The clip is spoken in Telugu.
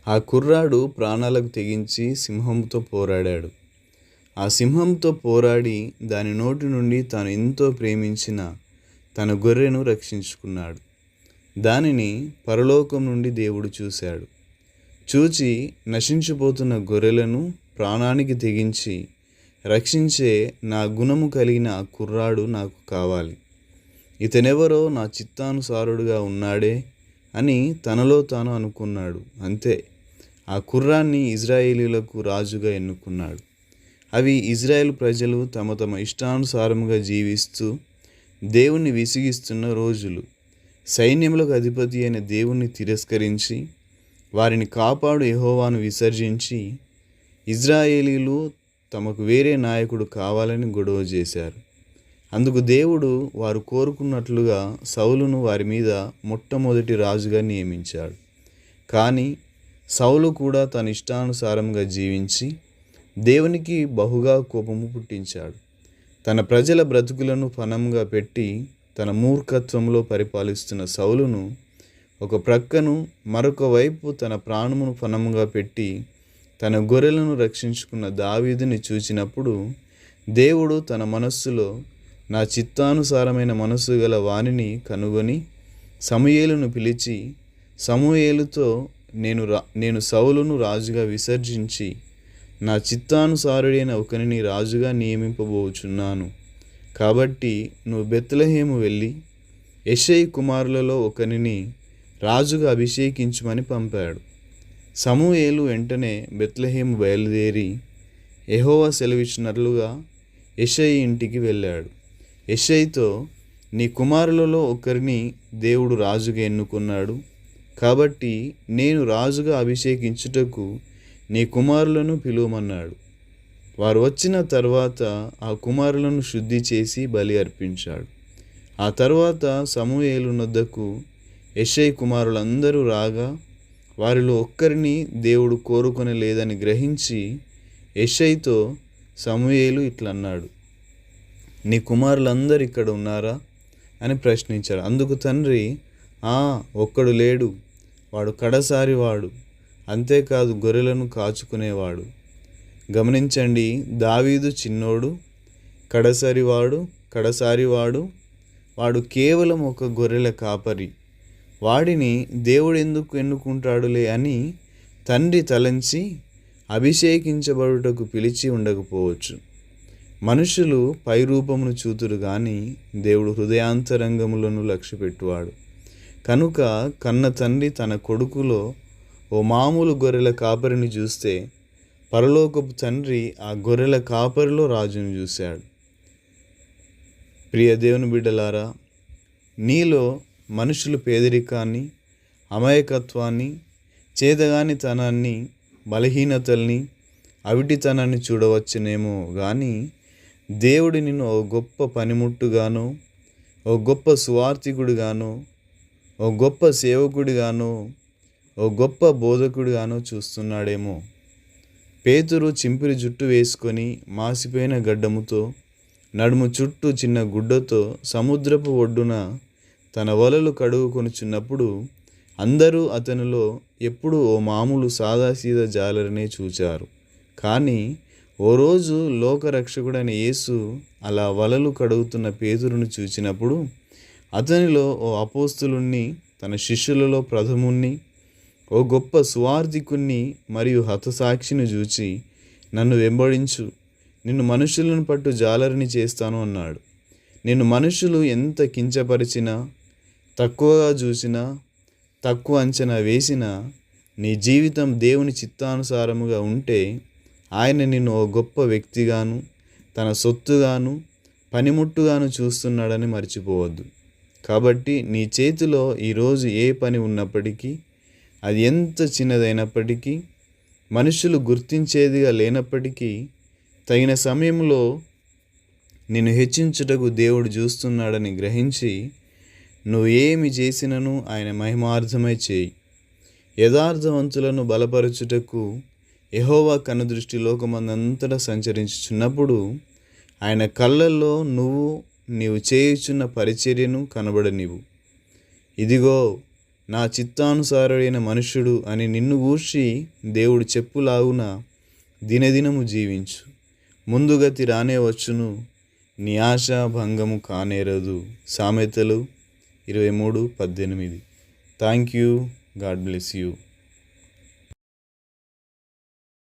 ఆ కుర్రాడు ప్రాణాలకు తెగించి సింహంతో పోరాడాడు. ఆ సింహంతో పోరాడి దాని నోటి నుండి తాను ఎంతో ప్రేమించిన తన గొర్రెను రక్షించుకున్నాడు. దానిని పరలోకం నుండి దేవుడు చూశాడు. చూచి నశించిపోతున్న గొర్రెలను ప్రాణానికి తెగించి రక్షించే నా గుణము కలిగిన ఆ కుర్రాడు నాకు కావాలి. ఇతనెవరో నా చిత్తానుసారుడుగా ఉన్నాడే అని తనలో తాను అనుకున్నాడు. అంతే, ఆ కుర్రాన్ని ఇజ్రాయేలీలకు రాజుగా ఎన్నుకున్నాడు. అవి ఇజ్రాయేల్ ప్రజలు తమ తమ ఇష్టానుసారముగా జీవిస్తూ దేవుణ్ణి విసిగిస్తున్న రోజులు. సైన్యములకు అధిపతి అయిన దేవుణ్ణి తిరస్కరించి వారిని కాపాడు యెహోవాను విసర్జించి ఇజ్రాయేలీలు తమకు వేరే నాయకుడు కావాలని గొడవ చేశారు. అందుకు దేవుడు వారు కోరుకున్నట్లుగా సౌలును వారి మీద మొట్టమొదటి రాజుగా నియమించాడు. కానీ సౌలు కూడా తన ఇష్టానుసారంగా జీవించి దేవునికి బహుగా కోపము పుట్టించాడు. తన ప్రజల బ్రతుకులను పణంగా పెట్టి తన మూర్ఖత్వంలో పరిపాలిస్తున్న సౌలును ఒక ప్రక్కను, మరొక వైపు తన ప్రాణమును పణంగా పెట్టి తన గొర్రెలను రక్షించుకున్న దావీదుని చూచినప్పుడు దేవుడు తన మనస్సులో నా చిత్తానుసారమైన మనస్సు గల వానిని కనుగొని సమూయేలును పిలిచి సమూయేలుతో నేను సౌలును రాజుగా విసర్జించి నా చిత్తానుసారుడైన ఒకరిని రాజుగా నియమింపబోచున్నాను. కాబట్టి నువ్వు బెత్లెహేము వెళ్ళి యెషయి కుమారులలో ఒకరిని రాజుగా అభిషేకించుమని పంపాడు. సమూయేలు వెంటనే బెత్లెహేము బయలుదేరి యెహోవా సెలవిచ్చినట్లుగా యెషయి ఇంటికి వెళ్ళాడు. యెషయితో, నీ కుమారులలో ఒకరిని దేవుడు రాజుగా ఎన్నుకున్నాడు. కాబట్టి నేను రాజుగా అభిషేకించుటకు నీ కుమారులను పిలువమన్నాడు. వారు వచ్చిన తర్వాత ఆ కుమారులను శుద్ధి చేసి బలి అర్పించాడు. ఆ తర్వాత సమూయేలు నొద్దకు యెషయి కుమారులందరూ రాగా వారిలో ఒక్కరిని దేవుడు కోరుకొనలేదని గ్రహించి యెషయితో సమూయేలు ఇట్లన్నాడు, నీ కుమారులందరూ ఇక్కడ ఉన్నారా అని ప్రశ్నించాడు. అందుకు తండ్రి, ఒక్కడు లేడు, వాడు కడసారివాడు, అంతేకాదు గొర్రెలను కాచుకునేవాడు. గమనించండి, దావీదు చిన్నోడు, కడసారివాడు, వాడు కేవలం ఒక గొర్రెల కాపరి. వాడిని దేవుడు ఎందుకు ఎన్నుకుంటాడులే అని తండ్రి తలంచి అభిషేకించబడుటకు పిలిచి ఉండకపోవచ్చు. మనుషులు పైరూపమును చూతురు గాని దేవుడు హృదయాంతరంగములను లక్ష్యపెట్టువాడు. కనుక కన్న తండ్రి తన కొడుకులో ఓ మామూలు గొర్రెల కాపరిని చూస్తే పరలోకపు తండ్రి ఆ గొర్రెల కాపరిలో రాజును చూశాడు. ప్రియ దేవుని బిడ్డలారా, నీలో మనుషులు పేదరికాన్ని, అమాయకత్వాన్ని, చేతగానితనాన్ని, బలహీనతల్ని, అవిటితనాన్ని చూడవచ్చునేమో కానీ దేవుడు నిన్ను ఓ గొప్ప పనిముట్టుగానో, ఓ గొప్ప సువార్థికుడిగానో, ఓ గొప్ప సేవకుడిగానో, ఓ గొప్ప బోధకుడిగానో చూస్తున్నాడేమో. పేతురు చింపిరి జుట్టు వేసుకొని మాసిపోయిన గడ్డముతో నడుము చుట్టూ చిన్న గుడ్డతో సముద్రపు ఒడ్డున తన వలలు కడుగుకొనుచున్నప్పుడు అందరూ అతనిలో ఎప్పుడూ ఓ మామూలు సాదాసీదా జాలరినే చూచారు. కానీ ఓ రోజు లోకరక్షకుడైన యేసు అలా వలలు కడుగుతున్న పేతురును చూచినప్పుడు అతనిలో ఓ అపోస్తులుణ్ణి, తన శిష్యులలో ప్రథముణ్ణి, ఓ గొప్ప సువార్థికుణ్ణి మరియు హతసాక్షిని చూచి, నన్ను వెంబడించు, నిన్ను మనుషులను పట్టు జాలరిని చేస్తాను అన్నాడు. నిన్ను మనుషులు ఎంత కించపరిచినా, తక్కువగా చూసినా, తక్కువ అంచనా వేసినా, నీ జీవితం దేవుని చిత్తానుసారముగా ఉంటే ఆయన నిన్ను ఓ గొప్ప వ్యక్తిగాను, తన సొత్తుగాను, పనిముట్టుగాను చూస్తున్నాడని మర్చిపోవద్దు. కాబట్టి నీ చేతిలో ఈరోజు ఏ పని ఉన్నప్పటికీ, అది ఎంత చిన్నదైనప్పటికీ, మనుషులు గుర్తించేదిగా లేనప్పటికీ, తగిన సమయంలో నిన్ను హెచ్చించుటకు దేవుడు చూస్తున్నాడని గ్రహించి నువ్వు ఏమి చేసినను ఆయన మహిమార్థమై చేయి. యథార్థవంతులను బలపరచుటకు యెహోవా కనుదృష్టి లోకమందంతటా సంచరించుచున్నప్పుడు ఆయన కళ్ళల్లో నీవు చేయుచున్న పరిచర్యను కనబడనివ్వు. ఇదిగో, నా చిత్తానుసారుడైన మనుష్యుడు అని నిన్ను గూర్చి దేవుడు చెప్పులాగున దినదినము జీవించు. ముందుగతి రానే వచ్చును, నీ ఆశ భంగము కానేరదు. సామెతలు 23:18. Thank you. God bless you.